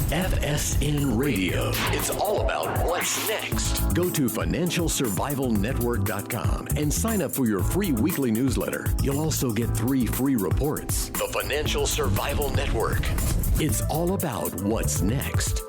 FSN Radio. It's all about what's next. Go to financialsurvivalnetwork.com and sign up for your free weekly newsletter. You'll also get 3 free reports. The Financial Survival Network. It's all about what's next.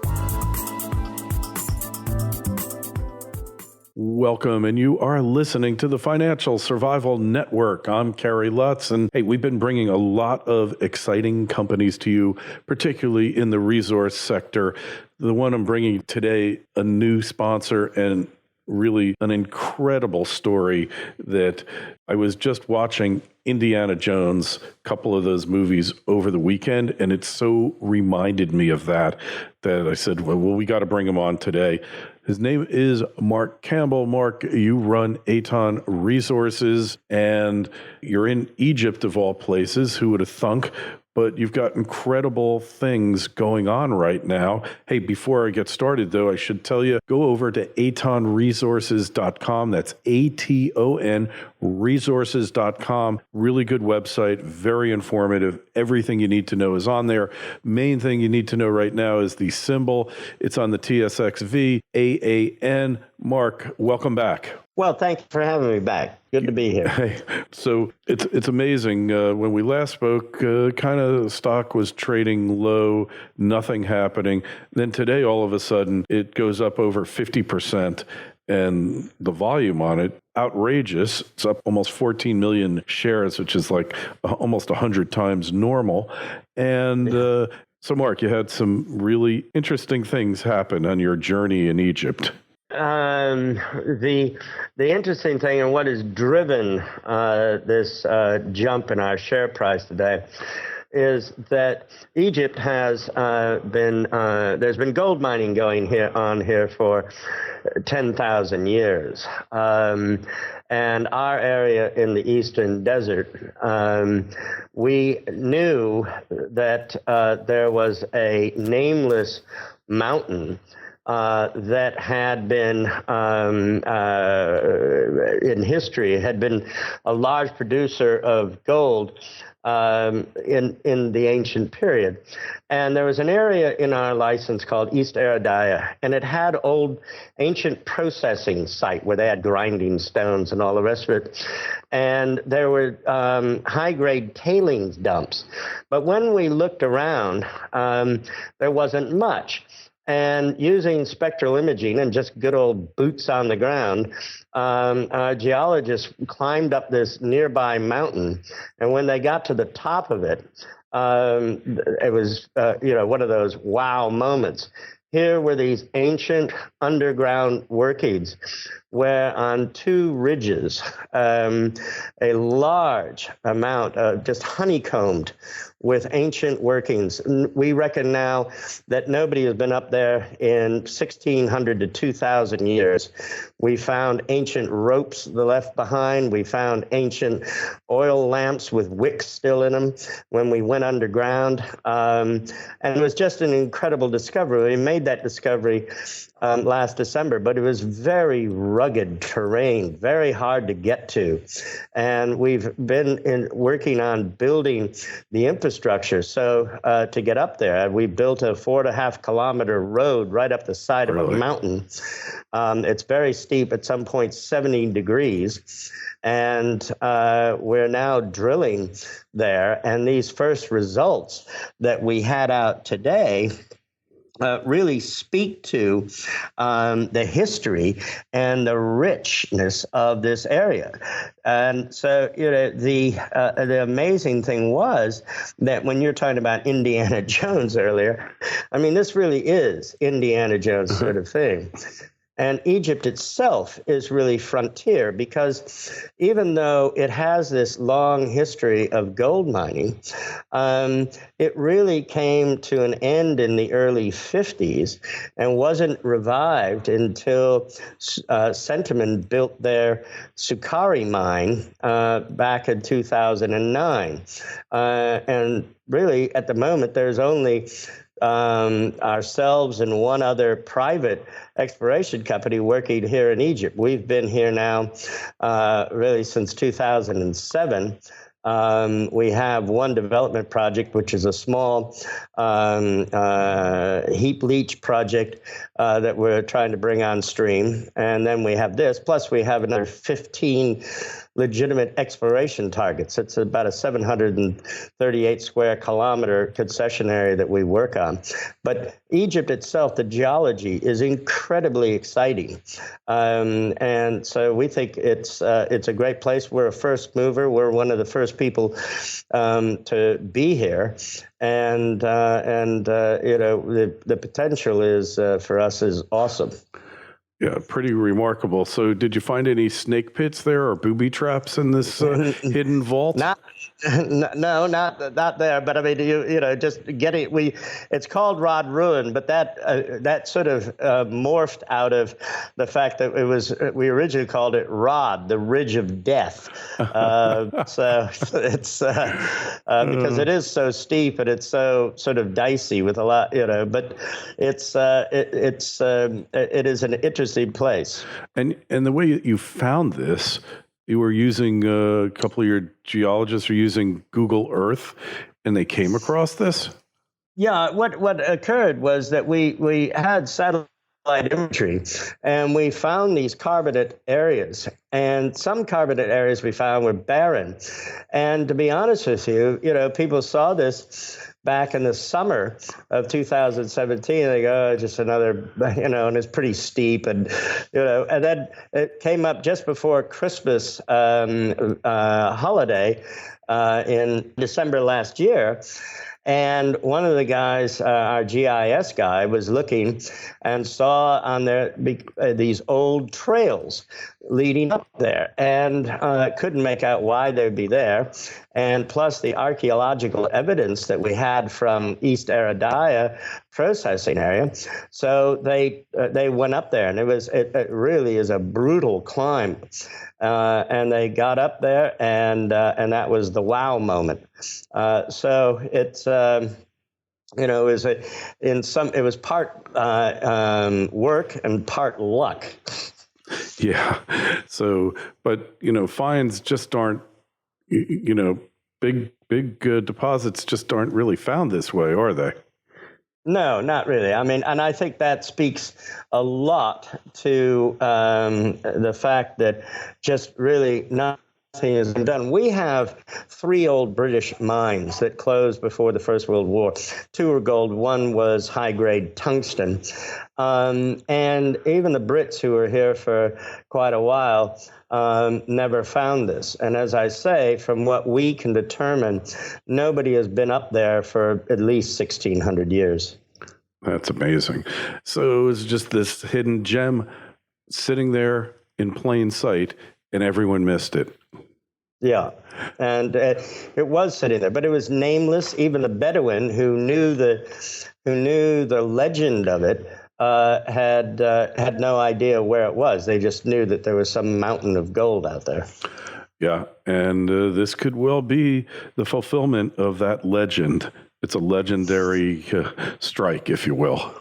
Welcome, and you are listening to the Financial Survival Network. I'm Kerry Lutz, and hey, we've been bringing a lot of exciting companies to you, particularly in the resource sector. The one I'm bringing today, a new sponsor and really an incredible story that I was just watching Indiana Jones, a couple of those movies over the weekend, and it so reminded me of that I said, well, we got to bring him on today. His name is Mark Campbell. Mark, you run Aton Resources, and you're in Egypt, of all places. Who would have thunk? But you've got incredible things going on right now. Hey, before I get started, though, I should tell you, go over to atonresources.com. That's ATON resources.com. Really good website, very informative. Everything you need to know is on there. Main thing you need to know right now is the symbol. It's on the TSXV, AAN. Mark, welcome back. Well, thank you for having me back. Good to be here. Hey, so it's amazing. When we last spoke, kind of stock was trading low, nothing happening. Then today, all of a sudden, it goes up over 50%. And the volume on it, outrageous. It's up almost 14 million shares, which is like almost 100 times normal. And so, Mark, you had some really interesting things happen on your journey in Egypt. The interesting thing and what has driven this jump in our share price today is that Egypt has there's been gold mining going on here for 10,000 years. And our area in the Eastern Desert, we knew that there was a nameless mountain that had been, in history, had been a large producer of gold in the ancient period. And there was an area in our license called East Eridaya, and it had old ancient processing site where they had grinding stones and all the rest of it. And there were high-grade tailings dumps. But when we looked around, there wasn't much. And using spectral imaging and just good old boots on the ground, our geologists climbed up this nearby mountain. And when they got to the top of it, it was, one of those wow moments. Here were these ancient underground workings where on 2 ridges, a large amount of just honeycombed with ancient workings. We reckon now that nobody has been up there in 1,600 to 2,000 years. We found ancient ropes left behind. We found ancient oil lamps with wicks still in them when we went underground. And it was just an incredible discovery. We made that discovery last December, but it was very rugged terrain, very hard to get to. And we've been working on building the infrastructure. So to get up there, we built a 4.5 kilometer road right up the side of a mountain. It's very steep, at some point 70 degrees. And we're now drilling there. And these first results that we had out today really speak to the history and the richness of this area. And so, the amazing thing was that when you're talking about Indiana Jones earlier, I mean, this really is Indiana Jones sort of thing. And Egypt itself is really frontier because even though it has this long history of gold mining, it really came to an end in the early 50s and wasn't revived until Centamin built their Sukari mine back in 2009. And really, at the moment, there's only ourselves and one other private exploration company working here in Egypt. We've been here now really since 2007. We have one development project, which is a small heap leach project that we're trying to bring on stream. And then we have this, plus we have another 15 legitimate exploration targets. It's about a 738 square kilometer concession area that we work on. But Egypt itself, the geology is incredibly exciting. And so we think it's a great place. We're a first mover. We're one of the first people to be here. And the potential is for us is awesome. Yeah, pretty remarkable. So did you find any snake pits there or booby traps in this hidden vault? No, not there. But I mean, just getting it's called Rod Ruin, but that sort of morphed out of the fact that we originally called it Rod, the Ridge of Death. So it's because it is so steep and it's so sort of dicey with a lot, but it is an interesting place. And the way you found this, you were using a couple of your geologists were using Google Earth, and they came across this? Yeah, what occurred was that we had satellite imagery, and we found these carbonate areas. And some carbonate areas we found were barren. And to be honest with you, people saw this back in the summer of 2017. They go, just another, and it's pretty steep. And, and then it came up just before Christmas holiday in December last year. And one of the guys, our GIS guy, was looking and saw on there these old trails leading up there, and couldn't make out why they'd be there. And plus the archaeological evidence that we had from East Eridaya processing area. So they went up there, and it really is a brutal climb. And they got up there, and that was the wow moment. So it's it was part work and part luck. Yeah. So, but finds just aren't big deposits just aren't really found this way, are they? No, not really. I mean, and I think that speaks a lot to the fact that just really nothing has been done. We have 3 old British mines that closed before the First World War. 2 were gold, 1 was high-grade tungsten. And even the Brits who were here for quite a while never found this. And as I say, from what we can determine, nobody has been up there for at least 1,600 years. That's amazing. So it was just this hidden gem sitting there in plain sight, and everyone missed it. Yeah, and it was sitting there, but it was nameless. Even the Bedouin who knew the legend of it had no idea where it was. They just knew that there was some mountain of gold out there. Yeah, and this could well be the fulfillment of that legend. It's a legendary strike, if you will.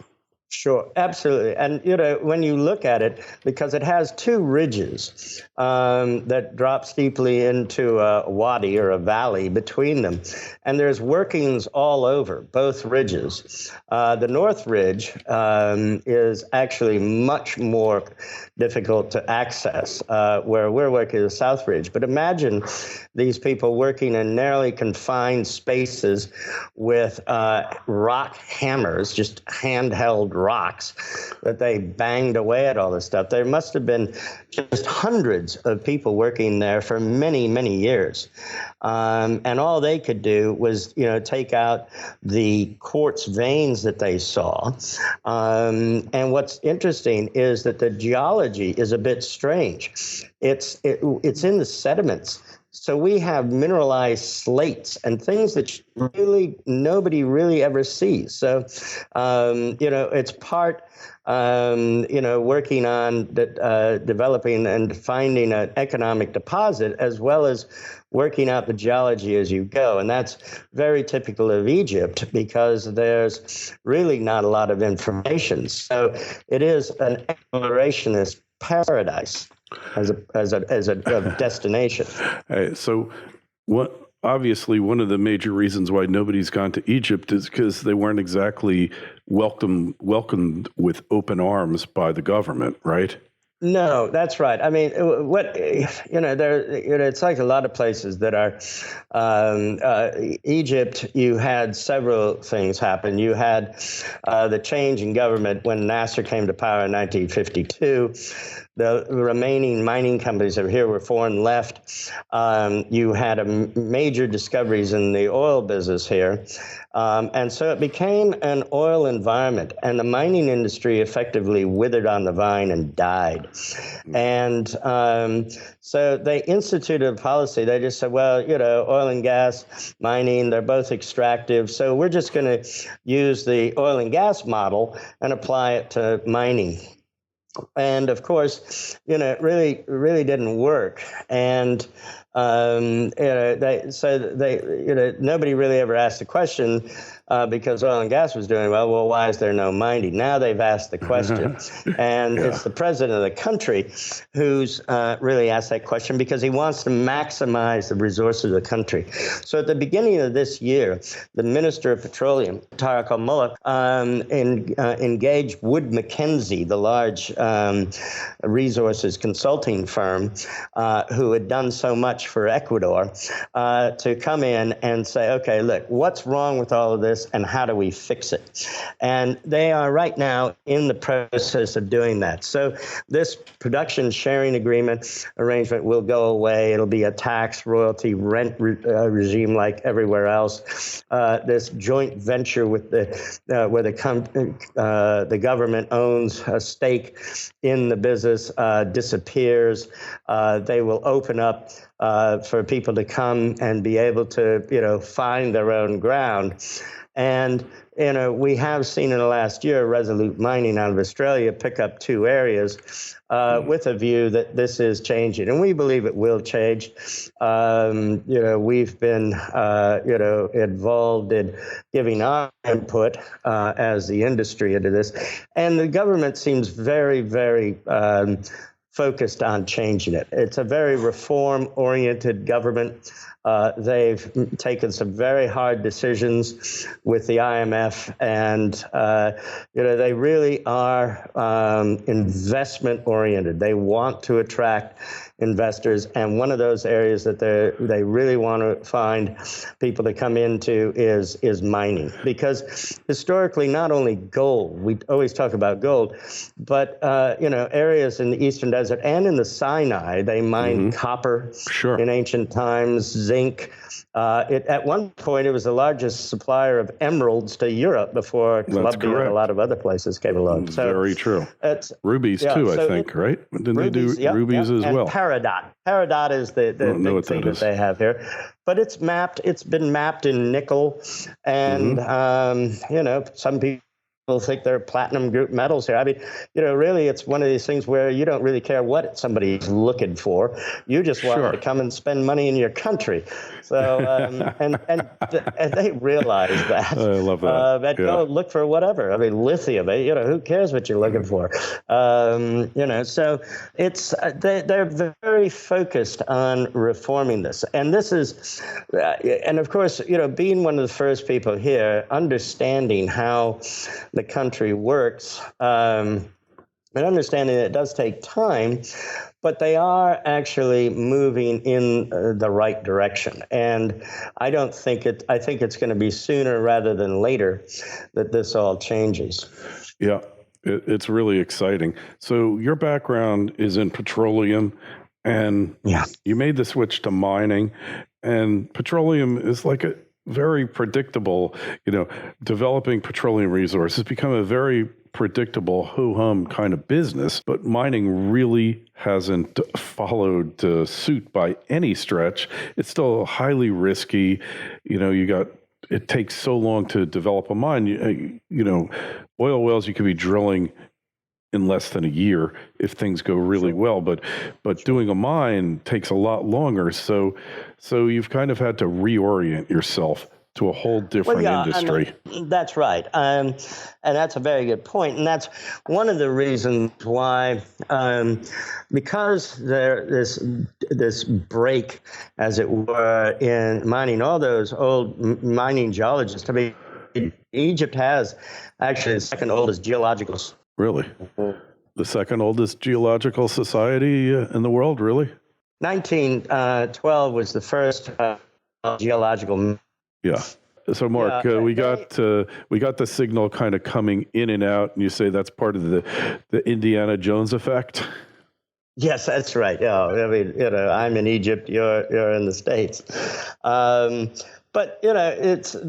Sure, absolutely. And, when you look at it, because it has 2 ridges that drop steeply into a wadi or a valley between them, and there's workings all over both ridges. The North Ridge is actually much more difficult to access, where we're working the South Ridge. But imagine these people working in narrowly confined spaces with rock hammers, just handheld rocks that they banged away at all this stuff. There must have been just hundreds of people working there for many, many years. And all they could do was, take out the quartz veins that they saw. And what's interesting is that the geology is a bit strange. It's in the sediments. So we have mineralized slates and things that really nobody really ever sees. So, it's part, working on developing and finding an economic deposit, as well as working out the geology as you go. And that's very typical of Egypt because there's really not a lot of information. So it is an explorationist paradise as a destination. So obviously, one of the major reasons why nobody's gone to Egypt is because they weren't exactly welcomed with open arms by the government, right? No, that's right. I mean, it's like a lot of places that are Egypt. You had several things happen. You had the change in government when Nasser came to power in 1952. The remaining mining companies over here were foreign left. You had major discoveries in the oil business here. And so it became an oil environment, and the mining industry effectively withered on the vine and died. And so they instituted a policy. They just said, well, oil and gas mining, they're both extractive. So we're just going to use the oil and gas model and apply it to mining. And of course, it really didn't work. And nobody really ever asked the question because oil and gas was doing well. Well, why is there no mining? Now they've asked the question, and it's the president of the country who's really asked that question because he wants to maximize the resources of the country. So at the beginning of this year, the Minister of Petroleum, Tariq Al-Mullah, engaged Wood Mackenzie, the large resources consulting firm who had done so much for Ecuador, to come in and say, okay, look, what's wrong with all of this and how do we fix it? And they are right now in the process of doing that. So this production sharing agreement arrangement will go away. It'll be a tax, royalty, rent regime like everywhere else. This joint venture with where the government owns a stake in the business disappears. They will open up for people to come and be able to, find their own ground. And, we have seen in the last year Resolute Mining out of Australia pick up 2 areas with a view that this is changing. And we believe it will change. We've been, involved in giving our input as the industry into this. And the government seems very, very focused on changing it. It's a very reform-oriented government. They've taken some very hard decisions with the IMF, and they really are investment-oriented. They want to attract investors, and one of those areas that they really want to find people to come into is mining, because historically, not only gold, we always talk about gold, but areas in the Eastern Desert and in the Sinai, they mined copper in ancient times, zinc. At one point, it was the largest supplier of emeralds to Europe before Colombia and a lot of other places came along. So very true. Rubies too, I think, right? Didn't they do rubies as well? Peridot. Peridot is the big thing that they have here. But it's mapped. It's been mapped in nickel, and some people think they're platinum group metals here. I mean, really, it's one of these things where you don't really care what somebody's looking for. You just want to come and spend money in your country. So, and they realize that. I love that. Go look for whatever. I mean, lithium. Who cares what you're looking for? So it's they're very focused on reforming this, and this is, and of course, being one of the first people here, understanding how the country works, and understanding that it does take time, but they are actually moving in the right direction. And I think it's going to be sooner rather than later that this all changes. Yeah, it's really exciting. So your background is in petroleum, and you made the switch to mining, and petroleum is like a very predictable, developing petroleum resources become a very predictable ho-hum kind of business, but mining really hasn't followed suit by any stretch. It's still highly risky. It takes so long to develop a mine. Oil wells you could be drilling in less than a year if things go really well, but doing a mine takes a lot longer. So you've kind of had to reorient yourself to a whole Well, different yeah, industry. I mean, that's right. And that's a very good point. And that's one of the reasons why, because this break, as it were, in mining, all those old mining geologists, I mean, Egypt has actually the second oldest geological. Really? The second oldest geological society in the world, really? 1912 was the first geological. Yeah. So, Mark, we got the signal kind of coming in and out, and you say that's part of the Indiana Jones effect. Yes, that's right. Yeah, I mean, I'm in Egypt, you're in the States. But it's so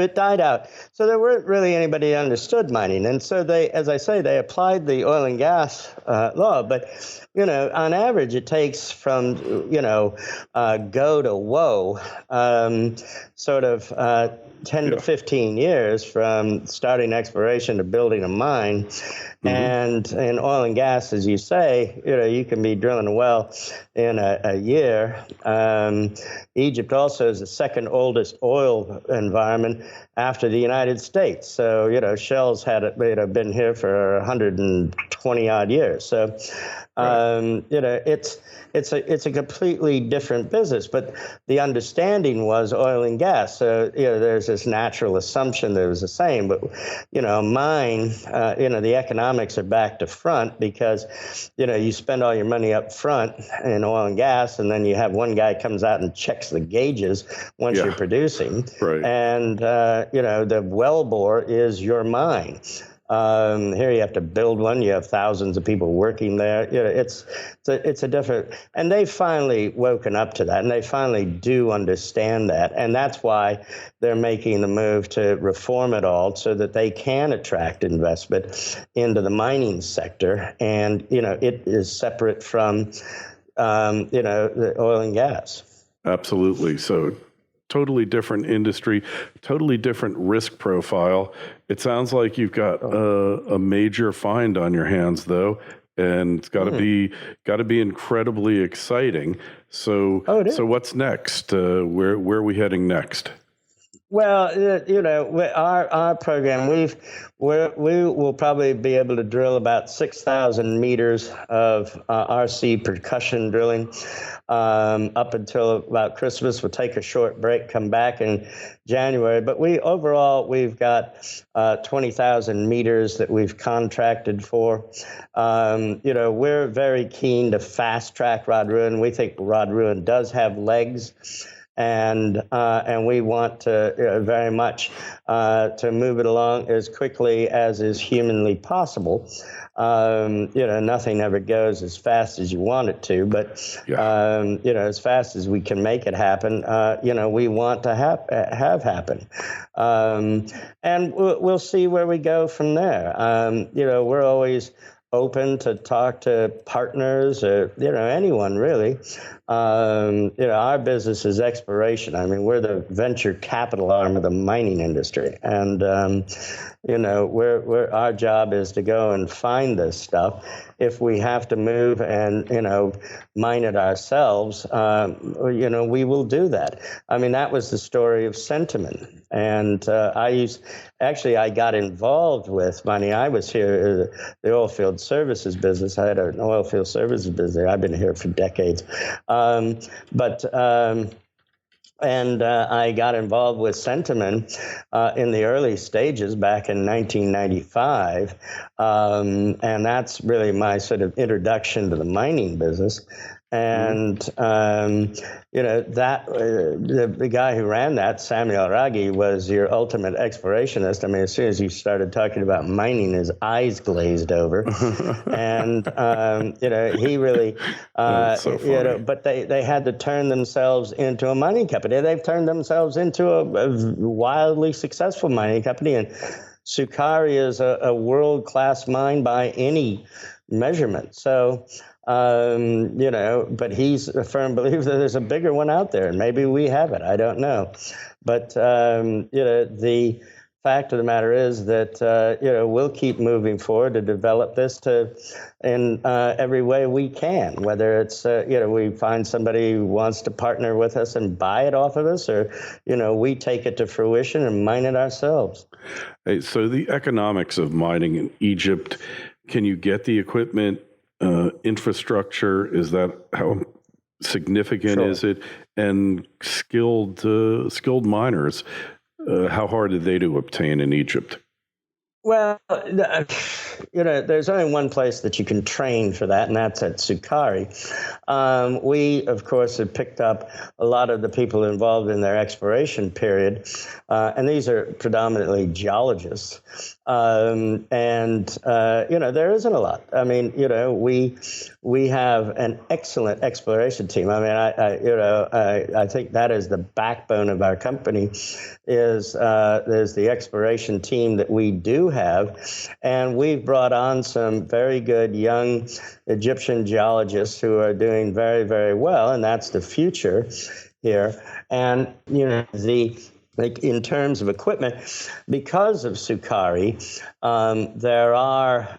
it died out. So there weren't really anybody who understood mining, and so they, as I say, they applied the oil and gas law. But on average, it takes from go to woe, sort of 10 to 15 years from starting exploration to building a mine. Mm-hmm. And in oil and gas, as you say, you can be drilling a well in a year. Egypt also is the second oldest oil environment after the United States. So, Shell's had been here for 120 odd years. So, it's a completely different business. But the understanding was oil and gas. So, there's this natural assumption that it was the same. But, mine, the economics are back to front because, you spend all your money up front in oil and gas, and then you have one guy comes out and checks the gauges once you're producing. Right. And, the wellbore is your mine. Here you have to build one. You have thousands of people working there. It's a different, and they've finally woken up to that, and they finally do understand that, and that's why they're making the move to reform it all so that they can attract investment into the mining sector, and it is separate from the oil and gas. Absolutely. So totally different industry, totally different risk profile. It sounds like you've got a major find on your hands, though, and it's got to be incredibly exciting. So, so what's next? Where are we heading next? Well, our program, we will probably be able to drill about 6,000 meters of RC percussion drilling up until about Christmas. We'll take a short break, come back in January. But we've got 20,000 meters that we've contracted for. We're very keen to fast track Rod Ruin. We think Rod Ruin does have legs. And we want to very much to move it along as quickly as is humanly possible. Nothing ever goes as fast as you want it to, but as fast as we can make it happen, we want to have happen. And we'll see where we go from there. We're always open to talk to partners or, anyone really. Our business is exploration. I mean, we're the venture capital arm of the mining industry. And, our job is to go and find this stuff. If we have to move and, mine it ourselves, we will do that. I mean, that was the story of Sentiment. And I got involved with mining. I was here, the oil field services business. I had an oil field services business. I've been here for decades. And I got involved with Sentiment in the early stages back in 1995. And that's really my sort of introduction to the mining business. And, the guy who ran that, Samuel Raggi, was your ultimate explorationist. I mean, as soon as you started talking about mining, his eyes glazed over. And, he really, so but they had to turn themselves into a mining company. They've turned themselves into a wildly successful mining company. And Sukari is a world-class mine by any measurement. So, but he's a firm believer that there's a bigger one out there, and maybe we have it. I don't know. But, fact of the matter is that we'll keep moving forward to develop this in every way we can. Whether it's we find somebody who wants to partner with us and buy it off of us, or we take it to fruition and mine it ourselves. Hey, so the economics of mining in Egypt, can you get the equipment, infrastructure? Is that how significant is it? And skilled miners, how hard are they to obtain in Egypt? Well, there's only one place that you can train for that, and that's at Sukari. We, of course, have picked up a lot of the people involved in their exploration period, and these are predominantly geologists. There isn't a lot. I mean, we have an excellent exploration team. I mean, I think that is the backbone of our company. There's the exploration team that we do have, and we've brought on some very good young Egyptian geologists who are doing very, very well, and that's the future here. And in terms of equipment, because of Sukari, there are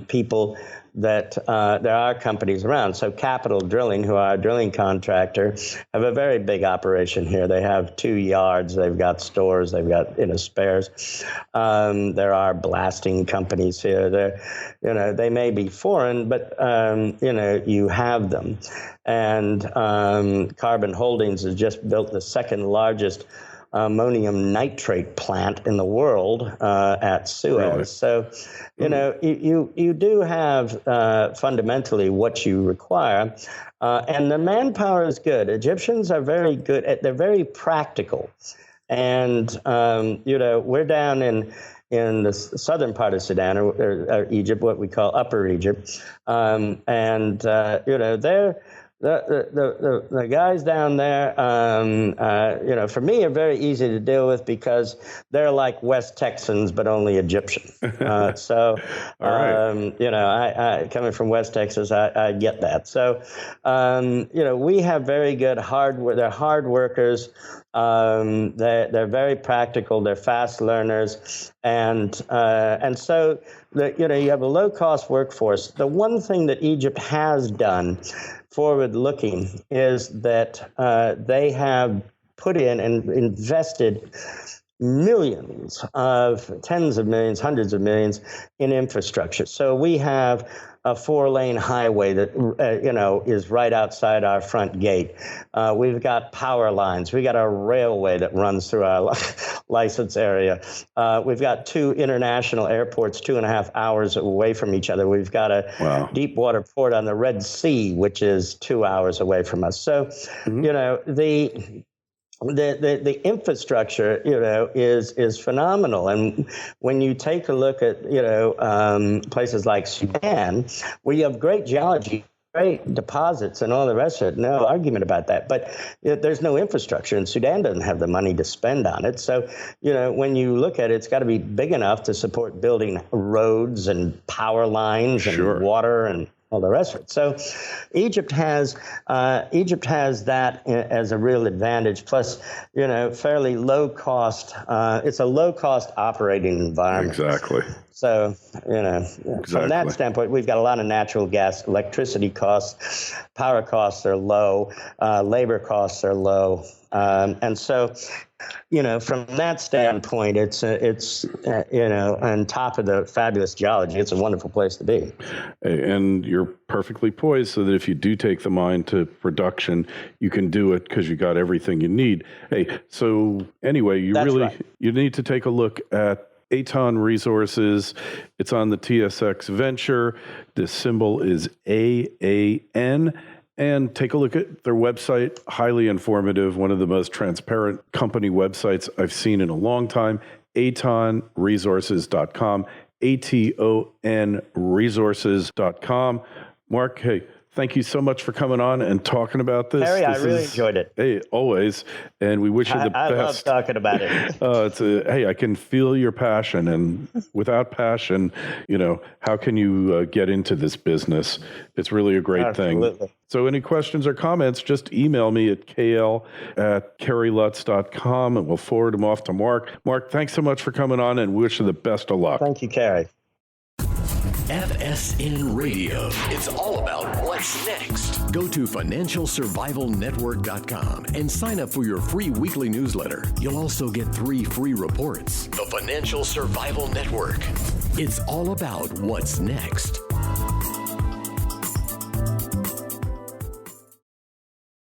people that there are companies around. So Capital Drilling, who are a drilling contractor, have a very big operation here. They have 2 yards. They've got stores. They've got spares. There are blasting companies here. They may be foreign, but you have them. And Carbon Holdings has just built the second largest ammonium nitrate plant in the world at Suez. Really? So, you do have fundamentally what you require, and the manpower is good. Egyptians are very good. They're very practical, and we're down in the southern part of Sudan or Egypt, what we call Upper Egypt, they're. The guys down there, for me, are very easy to deal with because they're like West Texans, but only Egyptian. So, I coming from West Texas, I get that. So, we have very good they're hard workers. They're very practical. They're fast learners, and so you have a low cost workforce. The one thing that Egypt has done forward-looking is that they have put in and invested millions of tens of millions, hundreds of millions in infrastructure. So we have a 4-lane highway that is right outside our front gate. We've got power lines. We got a railway that runs through our license area. We've got 2 international airports 2.5 hours away from each other. We've got a deep water port on the Red Sea, which is 2 hours away from us. So, the infrastructure, is phenomenal. And when you take a look at, places like Sudan, where you have great geology, great deposits and all the rest of it, no argument about that. But there's no infrastructure, and Sudan doesn't have the money to spend on it. So, when you look at it, it's got to be big enough to support building roads and power lines and water and all the rest of it. So Egypt has that as a real advantage. Plus, fairly low cost. It's a low cost operating environment. Exactly. So, from that standpoint, we've got a lot of natural gas, electricity costs, power costs are low, labor costs are low. And so, from that standpoint, it's on top of the fabulous geology, it's a wonderful place to be. And you're perfectly poised so that if you do take the mine to production, you can do it because you got everything you need. Hey, so anyway, you need to take a look at Aton Resources. It's on the TSX Venture. The symbol is AAN. And take a look at their website. Highly informative, one of the most transparent company websites I've seen in a long time. AtonResources.com, ATON Resources.com. Mark, hey, thank you so much for coming on and talking about this. Harry, I really enjoyed it. Hey, always. And we wish you the I best. love talking about it. Hey, I can feel your passion. And without passion, how can you get into this business? It's really a great thing. So any questions or comments, just email me at kl@kerrylutz.com and we'll forward them off to Mark. Mark, thanks so much for coming on and wish you the best of luck. Thank you, Kerry. FSN Radio. It's all about what's next. Go to financialsurvivalnetwork.com and sign up for your free weekly newsletter. You'll also get 3 free reports. The Financial Survival Network. It's all about what's next.